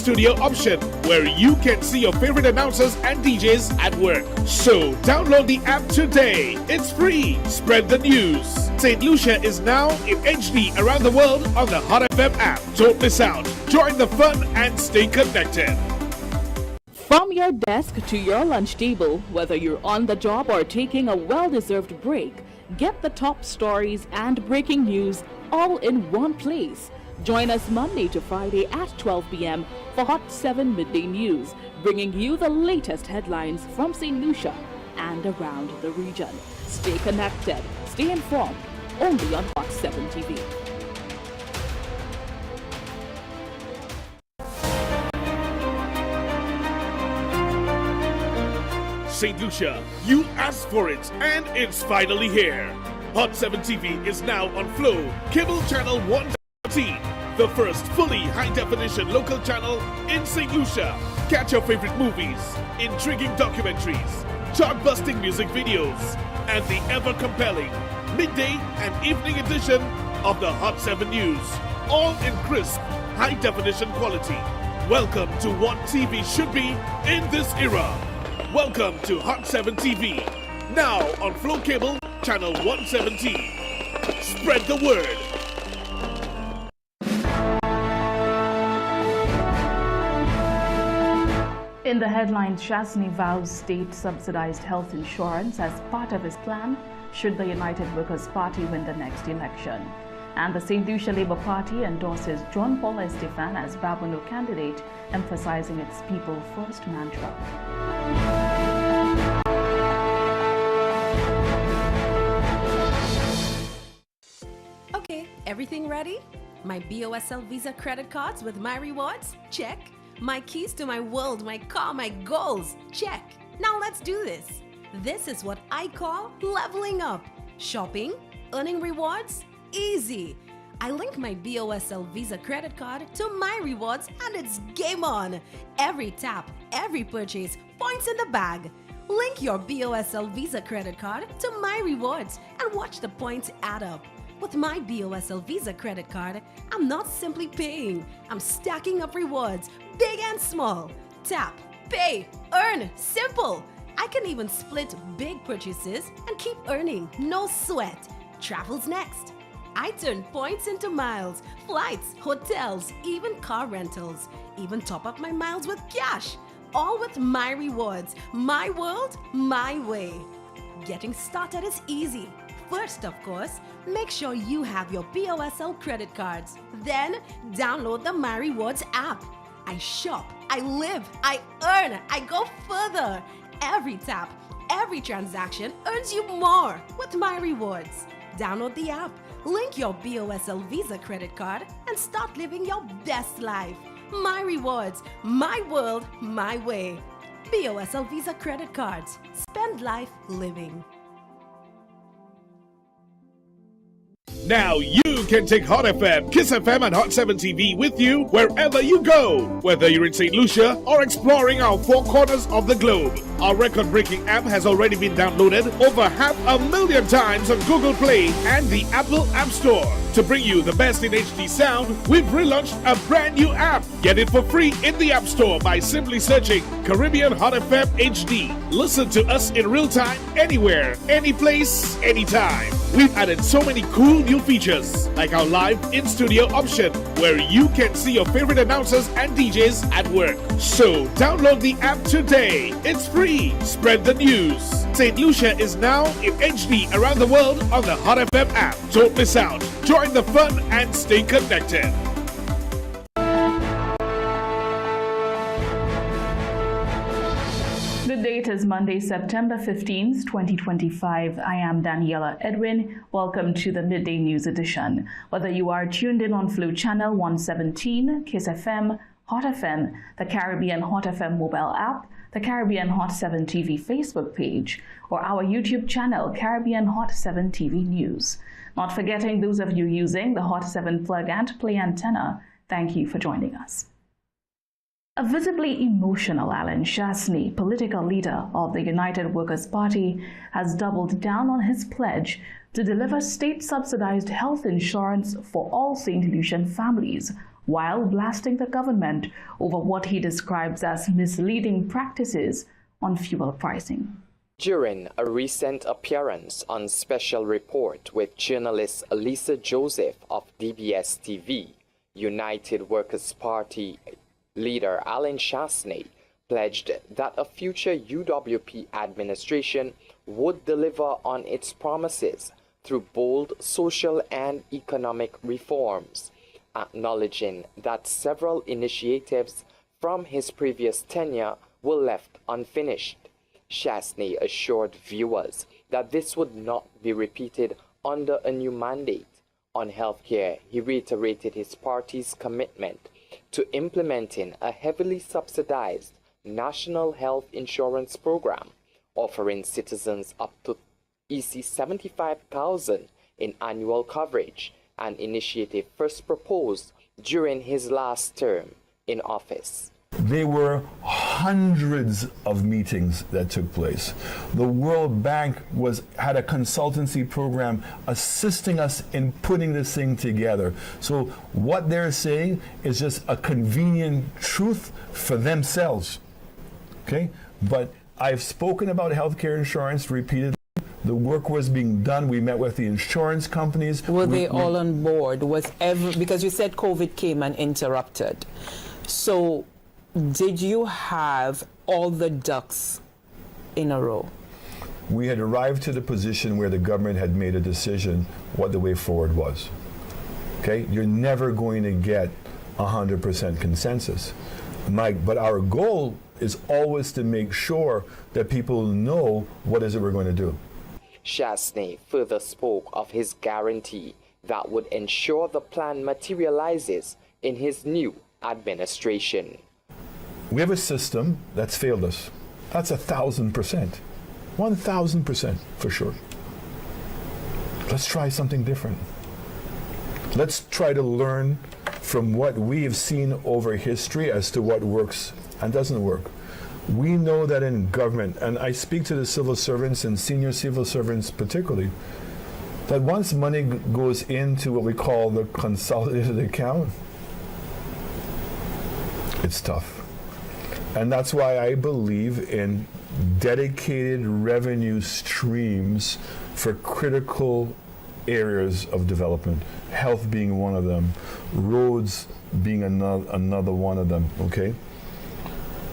in-studio option where you can see your favorite announcers and DJs at work. So download the app today. It's free. Spread the news. St. Lucia is now in HD around the world on the Hot FM app. Don't miss out. Join the fun and stay connected. From your desk to your lunch table, whether you're on the job or taking a well-deserved break, get the top stories and breaking news all in one place. Join us Monday to Friday at 12 p.m. for Hot 7 Midday News, bringing you the latest headlines from St. Lucia and around the region. Stay connected, stay informed, only on Hot 7 TV. St. Lucia, you asked for it, and it's finally here. Hot 7 TV is now on Flow, cable channel 113, the first fully high-definition local channel in St. Lucia. Catch your favorite movies, intriguing documentaries, chart-busting music videos, and the ever-compelling midday and evening edition of the Hot 7 News, all in crisp, high-definition quality. Welcome to what TV should be in this era. Welcome to Hot 7 TV, now on Flow Cable, channel 117. Spread the word. In the headlines, Chasney vows state-subsidized health insurance as part of his plan should the United Workers' Party win the next election. And the St. Lucia Labour Party endorses John Paul Estefan as Babonneau candidate, emphasizing its people first mantra. Okay, everything ready? My BOSL Visa credit cards with my rewards? Check. My keys to my world, my car, my goals? Check. Now let's do this. This is what I call leveling up. Shopping, earning rewards, easy. I link my BOSL Visa credit card to my rewards and it's game on. Every tap, every purchase, points in the bag. Link your BOSL Visa credit card to my rewards and watch the points add up. With my BOSL Visa credit card, I'm not simply paying, I'm stacking up rewards, big and small. Tap, pay, earn, simple. I can even split big purchases and keep earning, no sweat. Travel's next. I turn points into miles, flights, hotels, even car rentals. Even top up my miles with cash. All with my rewards, my world, my way. Getting started is easy. First, of course, make sure you have your BOSL credit cards. Then, download the My Rewards app. I shop, I live, I earn, I go further. Every tap, every transaction earns you more with My Rewards. Download the app, link your BOSL Visa credit card, and start living your best life. My Rewards, my world, my way. BOSL Visa credit cards. Spend life living. Now you can take Hot FM, Kiss FM, and Hot 7 TV with you wherever you go. Whether you're in St. Lucia or exploring our four corners of the globe. Our record-breaking app has already been downloaded over 500,000 times on Google Play and the Apple App Store. To bring you the best in HD sound, we've relaunched a brand new app. Get it for free in the App Store by simply searching Caribbean Hot FM HD. Listen to us in real time, anywhere, any place, anytime. We've added so many cool new features, like our live in-studio option, where you can see your favorite announcers and DJs at work. So download the app today. It's free. Spread the news. St. Lucia is now in HD around the world on the Hot FM app. Don't miss out. Join the fun and stay connected. The date is Monday, September 15th, 2025. I am Daniela Edwin. Welcome to the Midday News Edition. Whether you are tuned in on Flow Channel 117, Kiss FM, Hot FM, the Caribbean Hot FM mobile app, the Caribbean Hot 7 TV Facebook page, or our YouTube channel, Caribbean Hot 7 TV News. Not forgetting those of you using the Hot 7 plug and play antenna, thank you for joining us. A visibly emotional Alan Chasney, political leader of the United Workers' Party, has doubled down on his pledge to deliver state-subsidized health insurance for all St. Lucian families while blasting the government over what he describes as misleading practices on fuel pricing. During a recent appearance on Special Report with journalist Lisa Joseph of DBS TV, United Workers' Party leader Alan Chasney pledged that a future UWP administration would deliver on its promises through bold social and economic reforms, acknowledging that several initiatives from his previous tenure were left unfinished. Chasney assured viewers that this would not be repeated under a new mandate. On healthcare, he reiterated his party's commitment to implementing a heavily subsidized national health insurance program, offering citizens up to EC 75,000 in annual coverage, an initiative first proposed during his last term in office. There were hundreds of meetings that took place. The World Bank had a consultancy program assisting us in putting this thing together. So what they're saying is just a convenient truth for themselves. Okay? But I've spoken about healthcare insurance repeatedly. The work was being done. We met with the insurance companies. Were they all on board? Because you said COVID came and interrupted. So did you have all the ducks in a row? We had arrived to the position where the government had made a decision what the way forward was. Okay? You're never going to get 100% consensus. But our goal is always to make sure that people know what is it we're going to do. Chasney further spoke of his guarantee that would ensure the plan materializes in his new administration. We have a system that's failed us. That's 1,000%. 1,000% for sure. Let's try something different. Let's try to learn from what we have seen over history as to what works and doesn't work. We know that in government, and I speak to the civil servants and senior civil servants particularly, that once money goes into what we call the consolidated account, it's tough. And that's why I believe in dedicated revenue streams for critical areas of development, health being one of them, roads being another one of them, okay?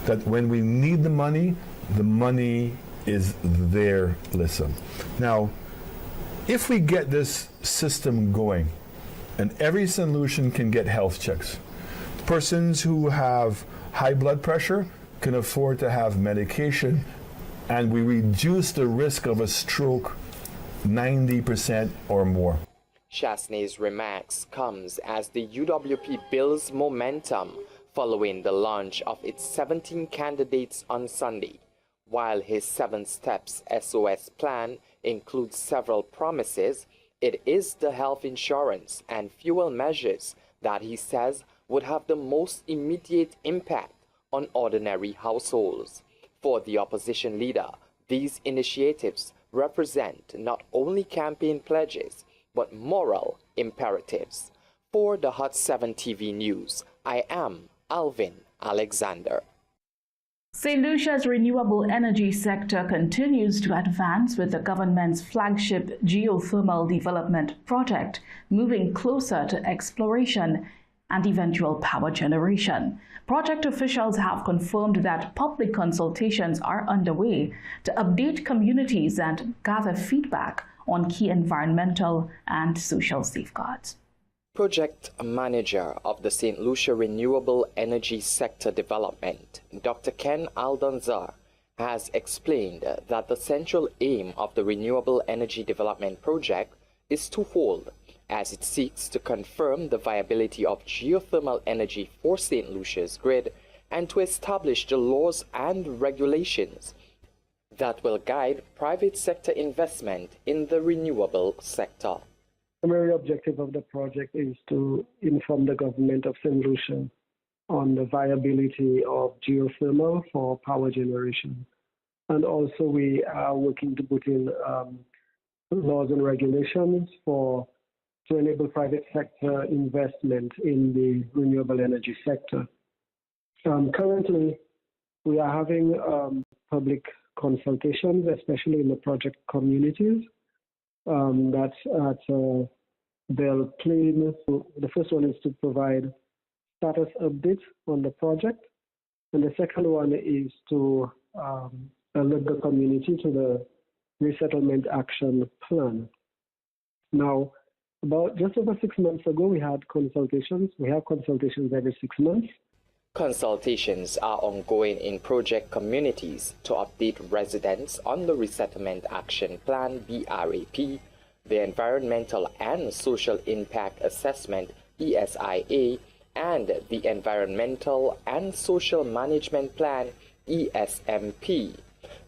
That when we need the money is there, listen. Now, if we get this system going, and every St. Lucian can get health checks, persons who have high blood pressure can afford to have medication, and we reduce the risk of a stroke 90% or more. Chasney's remarks comes as the UWP builds momentum following the launch of its 17 candidates on Sunday, while his 7 Steps SOS plan includes several promises. It is the health insurance and fuel measures that he says would have the most immediate impact on ordinary households. For the opposition leader, these initiatives represent not only campaign pledges, but moral imperatives. For the Hot 7 TV News, I am Alvin Alexander. St. Lucia's renewable energy sector continues to advance with the government's flagship geothermal development project moving closer to exploration and eventual power generation. Project officials have confirmed that public consultations are underway to update communities and gather feedback on key environmental and social safeguards. Project Manager of the St. Lucia Renewable Energy Sector Development, Dr. Ken Aldonzar, has explained that the central aim of the Renewable Energy Development Project is twofold, as it seeks to confirm the viability of geothermal energy for St. Lucia's grid and to establish the laws and regulations that will guide private sector investment in the renewable sector. The primary objective of the project is to inform the government of St. Lucia on the viability of geothermal for power generation. And also we are working to put in laws and regulations for to enable private sector investment in the renewable energy sector. Currently, we are having public consultations, especially in the project communities. That's at Belle Plaine. So the first one is to provide status updates on the project, and the second one is to alert the community to the resettlement action plan. Now, about just over 6 months ago, we had consultations. We have consultations every 6 months. Consultations are ongoing in project communities to update residents on the Resettlement Action Plan (BRAP), the Environmental and Social Impact Assessment (ESIA), and the Environmental and Social Management Plan (ESMP).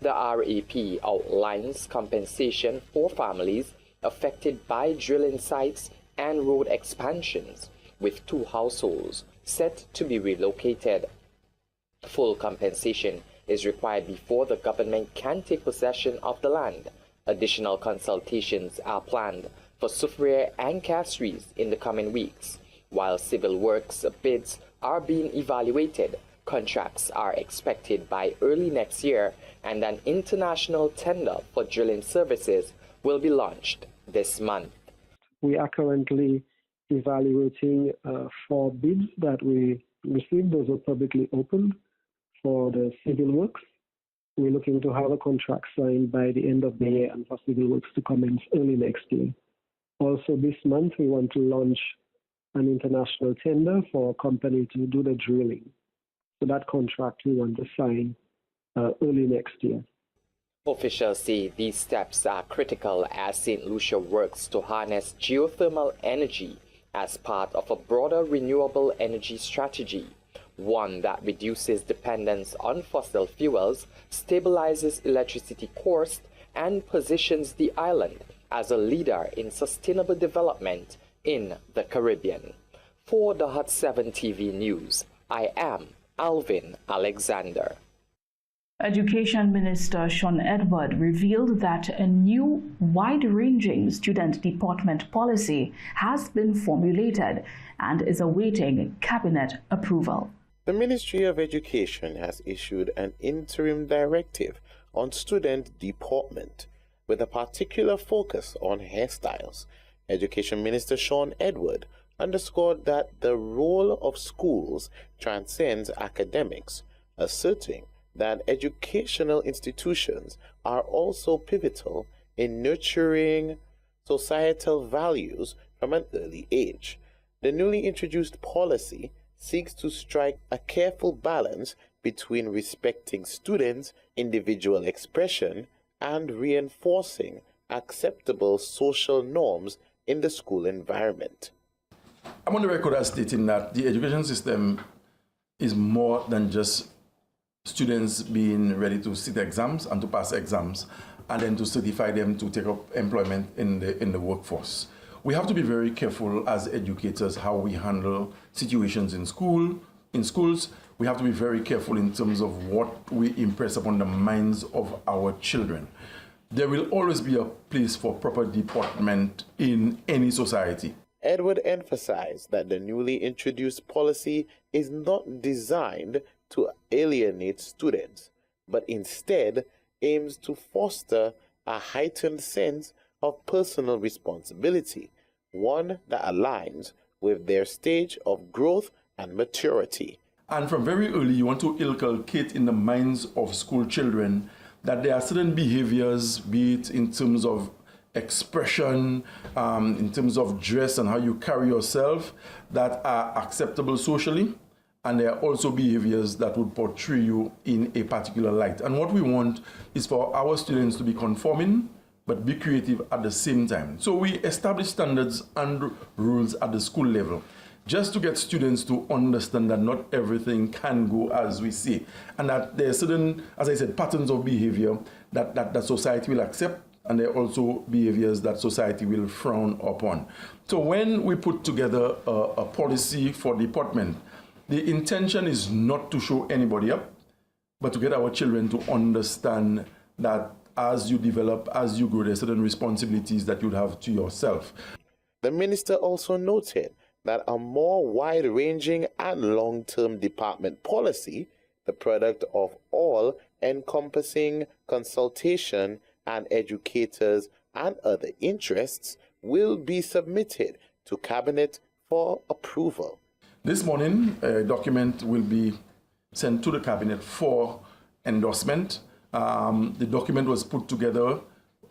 The RAP outlines compensation for families affected by drilling sites and road expansions, with 2 households set to be relocated. Full compensation is required before the government can take possession of the land. Additional consultations are planned for Soufriere and Castries in the coming weeks. While civil works bids are being evaluated, contracts are expected by early next year, and an international tender for drilling services will be launched this month. We are currently evaluating 4 bids that we received. Those are publicly opened for the civil works. We're looking to have a contract signed by the end of the year and for civil works to commence early next year. Also this month, we want to launch an international tender for a company to do the drilling. So that contract we want to sign early next year. Officials say these steps are critical as St. Lucia works to harness geothermal energy as part of a broader renewable energy strategy, one that reduces dependence on fossil fuels, stabilizes electricity costs, and positions the island as a leader in sustainable development in the Caribbean. For the Hot 7 TV News, I am Alvin Alexander. Education Minister Sean Edward revealed that a new wide-ranging student deportment policy has been formulated and is awaiting cabinet approval. The Ministry of Education has issued an interim directive on student deportment with a particular focus on hairstyles. Education Minister Sean Edward underscored that the role of schools transcends academics, asserting that educational institutions are also pivotal in nurturing societal values from an early age. The newly introduced policy seeks to strike a careful balance between respecting students' individual expression and reinforcing acceptable social norms in the school environment. I'm on the record as stating that the education system is more than just students being ready to sit exams and to pass exams and then to certify them to take up employment in the workforce. We have to be very careful as educators how we handle situations in schools. We have to be very careful in terms of what we impress upon the minds of our children. There will always be a place for proper deportment in any society. Edward emphasized that the newly introduced policy is not designed to alienate students, but instead aims to foster a heightened sense of personal responsibility, one that aligns with their stage of growth and maturity. And from very early, you want to inculcate in the minds of school children that there are certain behaviors, be it in terms of expression, in terms of dress and how you carry yourself, that are acceptable socially. And there are also behaviors that would portray you in a particular light. And what we want is for our students to be conforming, but be creative at the same time. So we establish standards and rules at the school level, just to get students to understand that not everything can go as we say, and that there are certain, as I said, patterns of behavior that society will accept, and there are also behaviors that society will frown upon. So when we put together a policy for deportment, the intention is not to show anybody up, but to get our children to understand that as you develop, as you grow, there are certain responsibilities that you have to yourself. The minister also noted that a more wide-ranging and long-term department policy, the product of all-encompassing consultation and educators and other interests, will be submitted to Cabinet for approval. This morning, a document will be sent to the Cabinet for endorsement. The document was put together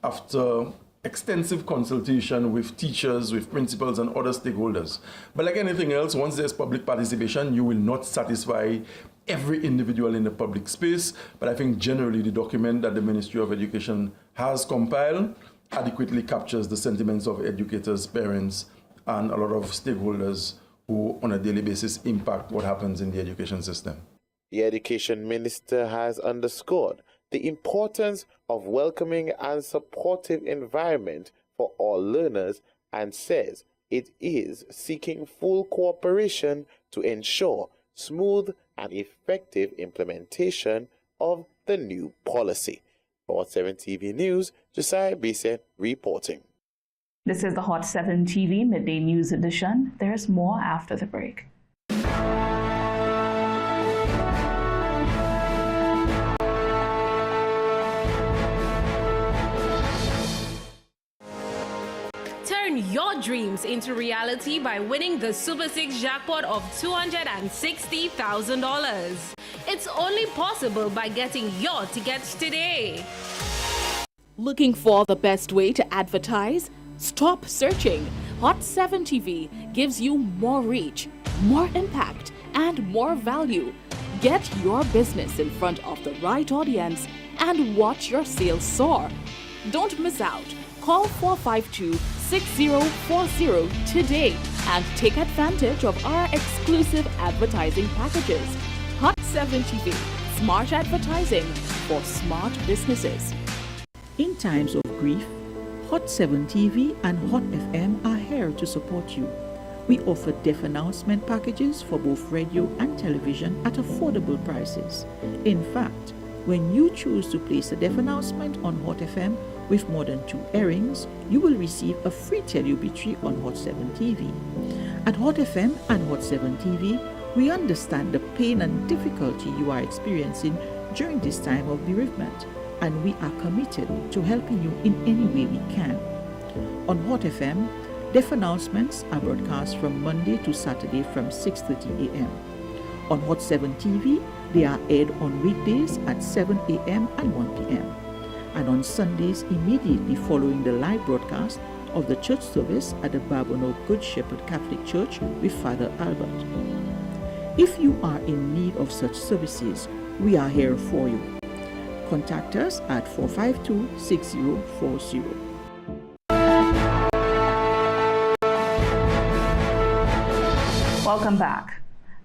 after extensive consultation with teachers, with principals, and other stakeholders. But like anything else, once there's public participation, you will not satisfy every individual in the public space. But I think generally the document that the Ministry of Education has compiled adequately captures the sentiments of educators, parents, and a lot of stakeholders who on a daily basis impact what happens in the education system. The Education Minister has underscored the importance of welcoming and supportive environment for all learners and says it is seeking full cooperation to ensure smooth and effective implementation of the new policy. For Hot 7 TV News, Josiah Bisen reporting. This is the Hot 7 TV Midday News Edition. There's more after the break. Turn your dreams into reality by winning the Super 6 jackpot of $260,000. It's only possible by getting your tickets today. Looking for the best way to advertise? Stop searching. Hot 7 TV gives you more reach, more impact, and more value. Get your business in front of the right audience and watch your sales soar. Don't miss out. Call 452-6040 today and take advantage of our exclusive advertising packages. Hot 7 TV, smart advertising for smart businesses. In times of grief, Hot 7 TV and Hot FM are here to support you. We offer deaf announcement packages for both radio and television at affordable prices. In fact, when you choose to place a deaf announcement on Hot FM with more than 2 airings, you will receive a free telemetry on Hot 7 TV. At Hot FM and Hot 7 TV, we understand the pain and difficulty you are experiencing during this time of bereavement, and we are committed to helping you in any way we can. On Hot FM, deaf announcements are broadcast from Monday to Saturday from 6:30 a.m. On Hot 7 TV, they are aired on weekdays at 7 a.m. and 1 p.m. and on Sundays immediately following the live broadcast of the church service at the Barbono Good Shepherd Catholic Church with Father Albert. If you are in need of such services, we are here for you. Contact us at 452-6040. Welcome back.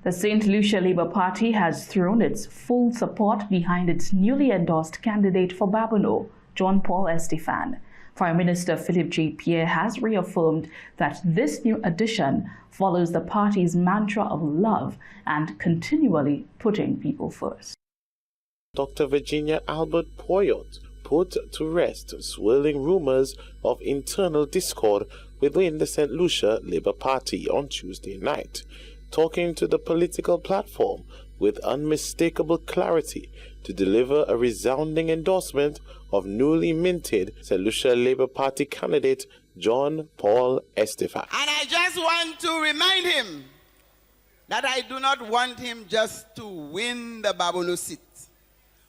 The St. Lucia Labour Party has thrown its full support behind its newly endorsed candidate for Barbono, John Paul Estefan. Prime Minister Philip J. Pierre has reaffirmed that this new addition follows the party's mantra of love and continually putting people first. Dr. Virginia Albert Poyot put to rest swirling rumors of internal discord within the St. Lucia Labour Party on Tuesday night, talking to the political platform with unmistakable clarity to deliver a resounding endorsement of newly minted St. Lucia Labour Party candidate John Paul Estefan. And I just want to remind him that I do not want him just to win the Barbono seat.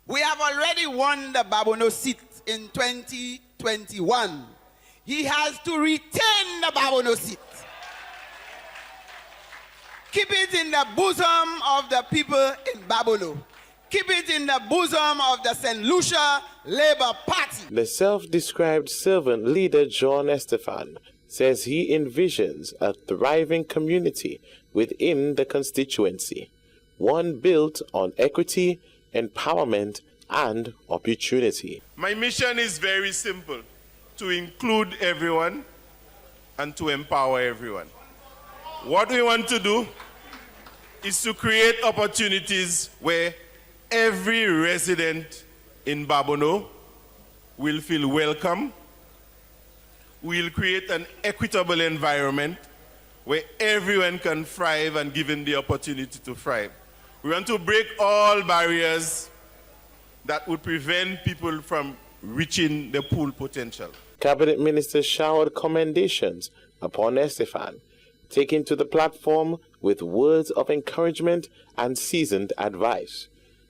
We have already won the Barbono seat in 2021. He has to retain the Barbono seat. Keep it in the bosom of the people in Barbono. Keep it in the bosom of the St. Lucia Labour Party. The self-described servant leader John Estefan says he envisions a thriving community within the constituency, one built on equity, empowerment, and opportunity. My mission is very simple: to include everyone and to empower everyone. What we want to do is to create opportunities where every resident in Barbono will feel welcome, we'll create an equitable environment where everyone can thrive and given the opportunity to thrive. We want to break all barriers that would prevent people from reaching their full potential. Cabinet Minister showered commendations upon Estefan, taking to the platform with words of encouragement and seasoned advice.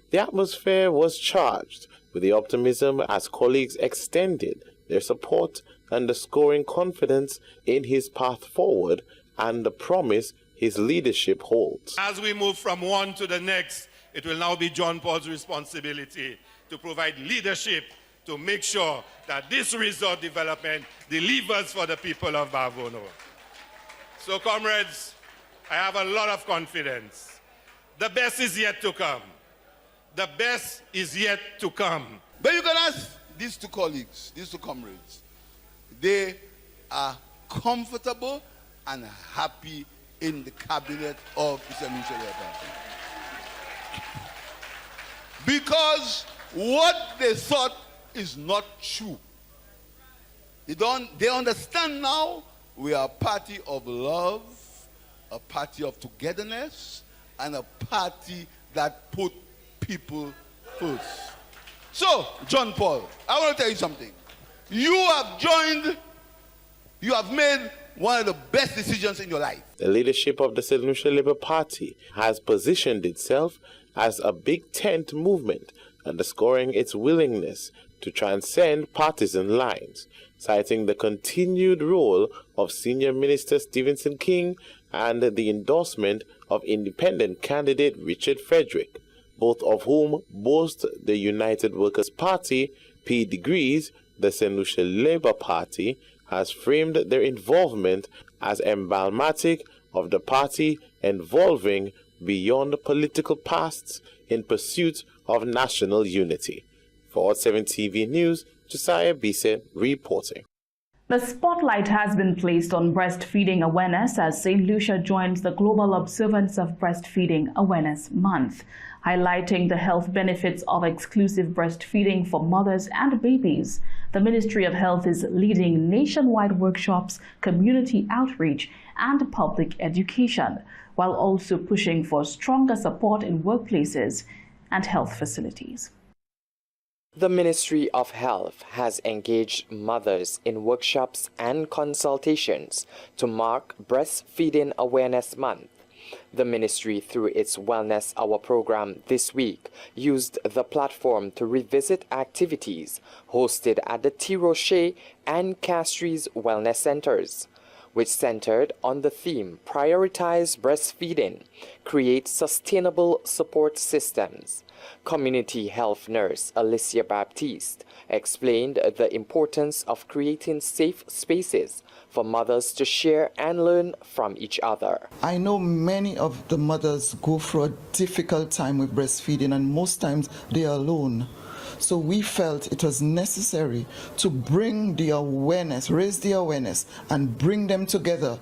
The atmosphere was charged with the optimism as colleagues extended their support, underscoring confidence in his path forward and the promise his leadership holds. As we move from one to the next, it will now be John Paul's responsibility to provide leadership to make sure that this resort development delivers for the people of Barvono. So, comrades, I have a lot of confidence. The best is yet to come. The best is yet to come. But you can ask these two colleagues, these two comrades. They are comfortable and happy in the cabinet of Mr. Minister. Because what they thought is not true. They understand now we are a party of love, a party of togetherness, and a party that put people first. So, John Paul, I want to tell you something. You have made one of the best decisions in your life. The leadership of the St. Lucia Labour Party has positioned itself as a big tent movement, underscoring its willingness to transcend partisan lines, citing the continued role of Senior Minister Stevenson King and the endorsement of independent candidate Richard Frederick, both of whom boast the United Workers' Party. P. Degrees, the St. Lucia Labour Party, has framed their involvement as emblematic of the party evolving beyond political pasts in pursuit of national unity. For Hot 7 TV News, Josiah Bise reporting. The spotlight has been placed on breastfeeding awareness as St. Lucia joins the Global Observance of Breastfeeding Awareness Month, highlighting the health benefits of exclusive breastfeeding for mothers and babies. The Ministry of Health is leading nationwide workshops, community outreach, and public education, while also pushing for stronger support in workplaces and health facilities. The Ministry of Health has engaged mothers in workshops and consultations to mark Breastfeeding Awareness Month. The ministry, through its Wellness Hour program this week, used the platform to revisit activities hosted at the T. Rocher and Castries Wellness Centers, which centered on the theme Prioritize Breastfeeding, Create Sustainable Support Systems. Community health nurse Alicia Baptiste explained the importance of creating safe spaces for mothers to share and learn from each other. I know many of the mothers go through a difficult time with breastfeeding, and most times they are alone. So we felt it was necessary to bring the awareness, raise the awareness, and bring them together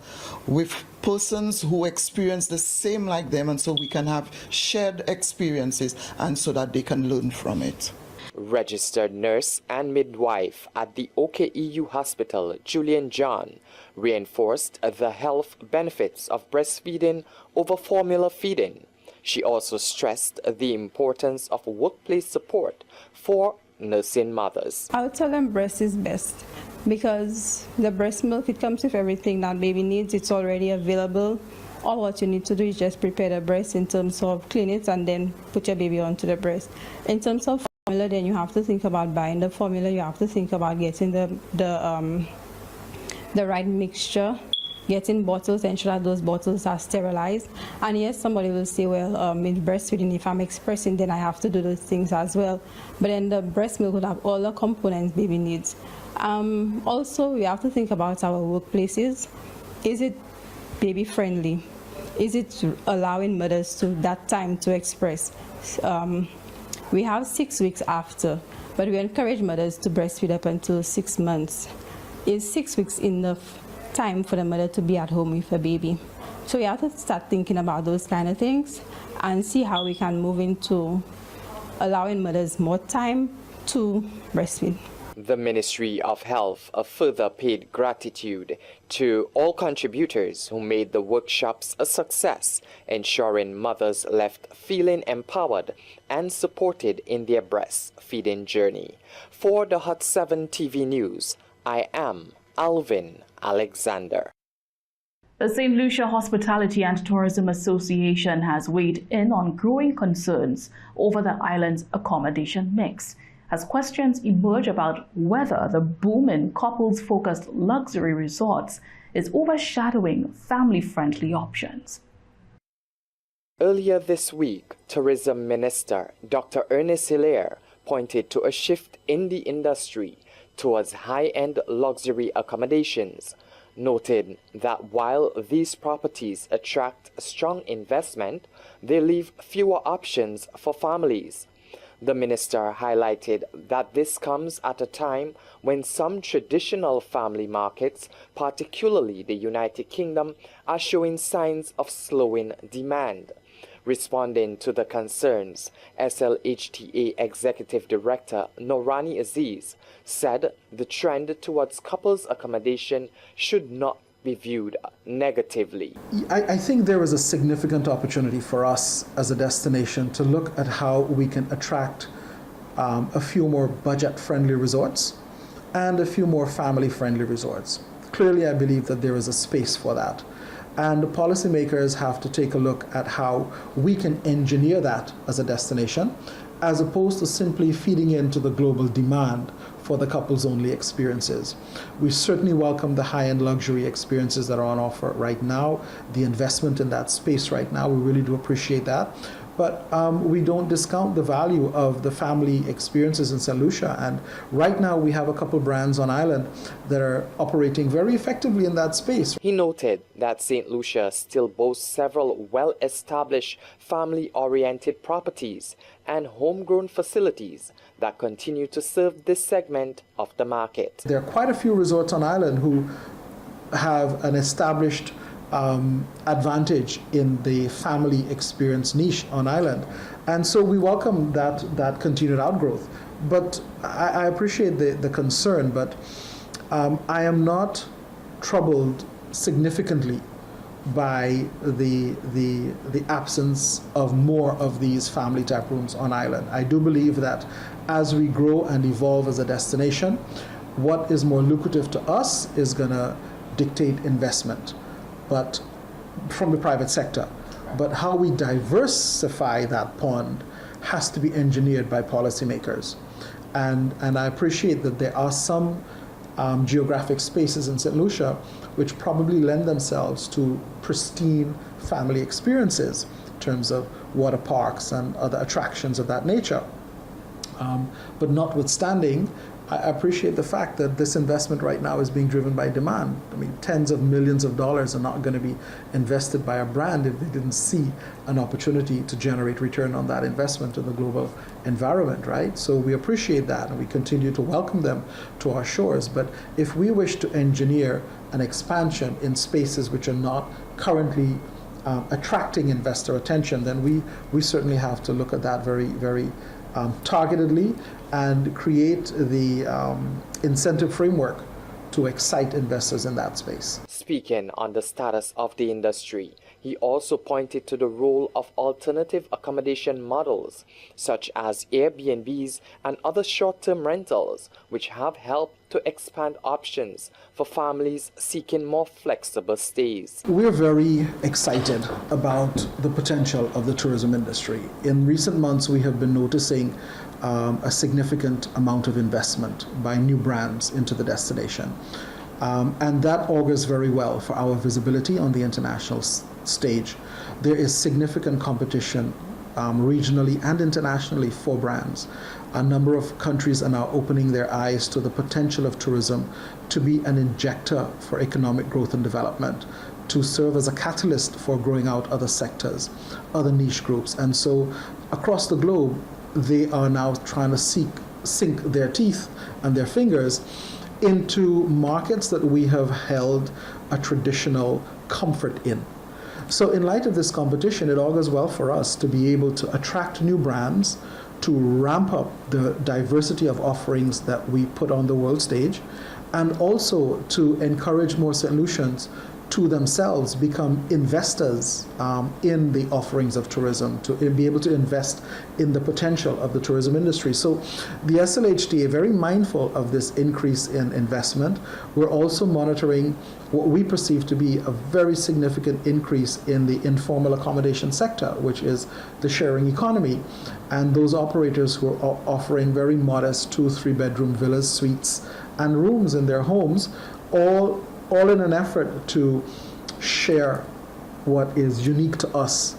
with persons who experience the same like them, and so we can have shared experiences and so that they can learn from it. Registered nurse and midwife at the OKEU Hospital, Julian John, reinforced the health benefits of breastfeeding over formula feeding. She also stressed the importance of workplace support for nursing mothers. I would tell them breast is best because the breast milk, it comes with everything that baby needs. It's already available. All what you need to do is just prepare the breast in terms of clean it and then put your baby onto the breast. In terms of formula, then you have to think about buying the formula. You have to think about getting the right mixture, getting bottles, ensure that those bottles are sterilized. And yes, somebody will say, well, in breastfeeding, if I'm expressing, then I have to do those things as well. But then the breast milk would have all the components baby needs. Also, we have to think about our workplaces. Is it baby friendly? Is it allowing mothers to that time to express? We have 6 weeks after, but we encourage mothers to breastfeed up until 6 months. Is 6 weeks enough time for the mother to be at home with her baby? So we have to start thinking about those kind of things and see how we can move into allowing mothers more time to breastfeed. The Ministry of Health further paid gratitude to all contributors who made the workshops a success, ensuring mothers left feeling empowered and supported in their breastfeeding journey. For the Hot 7 TV News, I am Alvin Alexander. The St. Lucia Hospitality and Tourism Association has weighed in on growing concerns over the island's accommodation mix, as questions emerge about whether the boom in couples-focused luxury resorts is overshadowing family-friendly options. Earlier this week, Tourism Minister Dr. Ernest Hilaire pointed to a shift in the industry towards high-end luxury accommodations, noting that while these properties attract strong investment, they leave fewer options for families. The minister highlighted that this comes at a time when some traditional family markets, particularly the United Kingdom, are showing signs of slowing demand. Responding to the concerns, SLHTA Executive Director Norani Aziz said the trend towards couples accommodation should not be viewed negatively. I think there is a significant opportunity for us as a destination to look at how we can attract a few more budget-friendly resorts and a few more family-friendly resorts. Clearly, I believe that there is a space for that. And the policymakers have to take a look at how we can engineer that as a destination, as opposed to simply feeding into the global demand for the couples-only experiences. We certainly welcome the high-end luxury experiences that are on offer right now, the investment in that space right now. We really do appreciate that. But we don't discount the value of the family experiences in St. Lucia. And right now we have a couple brands on island that are operating very effectively in that space. He noted that St. Lucia still boasts several well-established family-oriented properties and homegrown facilities that continue to serve this segment of the market. There are quite a few resorts on island who have an established advantage in the family experience niche on island. And so we welcome that continued outgrowth. But I appreciate the concern, but I am not troubled significantly by the absence of more of these family type rooms on island. I do believe that as we grow and evolve as a destination, what is more lucrative to us is going to dictate investment, but from the private sector. But how we diversify that pond has to be engineered by policymakers. And I appreciate that there are some geographic spaces in St. Lucia which probably lend themselves to pristine family experiences in terms of water parks and other attractions of that nature. But notwithstanding, I appreciate the fact that this investment right now is being driven by demand. I mean, tens of millions of dollars are not going to be invested by a brand if they didn't see an opportunity to generate return on that investment in the global environment, right? So we appreciate that and we continue to welcome them to our shores. But if we wish to engineer an expansion in spaces which are not currently attracting investor attention, then we certainly have to look at that very, very targetedly and create the incentive framework to excite investors in that space. Speaking on the status of the industry, he also pointed to the role of alternative accommodation models, such as Airbnbs and other short-term rentals, which have helped to expand options for families seeking more flexible stays. We're very excited about the potential of the tourism industry. In recent months, we have been noticing a significant amount of investment by new brands into the destination. And that augurs very well for our visibility on the international stage. There is significant competition regionally and internationally for brands. A number of countries are now opening their eyes to the potential of tourism to be an injector for economic growth and development, to serve as a catalyst for growing out other sectors, other niche groups. And so across the globe, they are now trying to sink their teeth and their fingers into markets that we have held a traditional comfort in. So in light of this competition, it augurs well for us to be able to attract new brands to ramp up the diversity of offerings that we put on the world stage, and also to encourage more St. Lucians to themselves become investors in the offerings of tourism, to be able to invest in the potential of the tourism industry. So the SLHTA, very mindful of this increase in investment, we're also monitoring what we perceive to be a very significant increase in the informal accommodation sector, which is the sharing economy. And those operators who are offering very modest 2-3 bedroom villas, suites, and rooms in their homes, all in an effort to share what is unique to us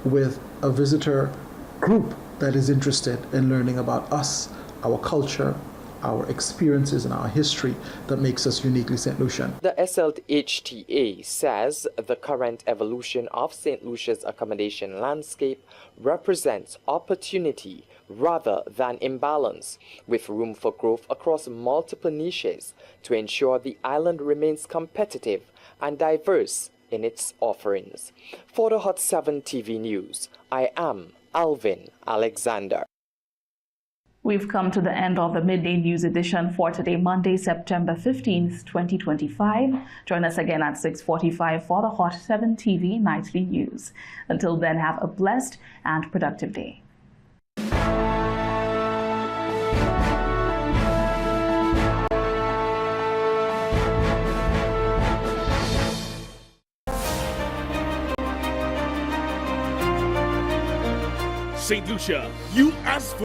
with a visitor group that is interested in learning about us, our culture, our experiences, and our history that makes us uniquely St. Lucian. The SLHTA says the current evolution of St. Lucia's accommodation landscape represents opportunity rather than imbalance, with room for growth across multiple niches to ensure the island remains competitive and diverse in its offerings. For the Hot 7 TV News, I am Alvin Alexander. We've come to the end of the Midday News edition for today, Monday, September 15th, 2025. Join us again at 6:45 for the Hot 7 TV Nightly News. Until then, have a blessed and productive day. St. Lucia, you asked for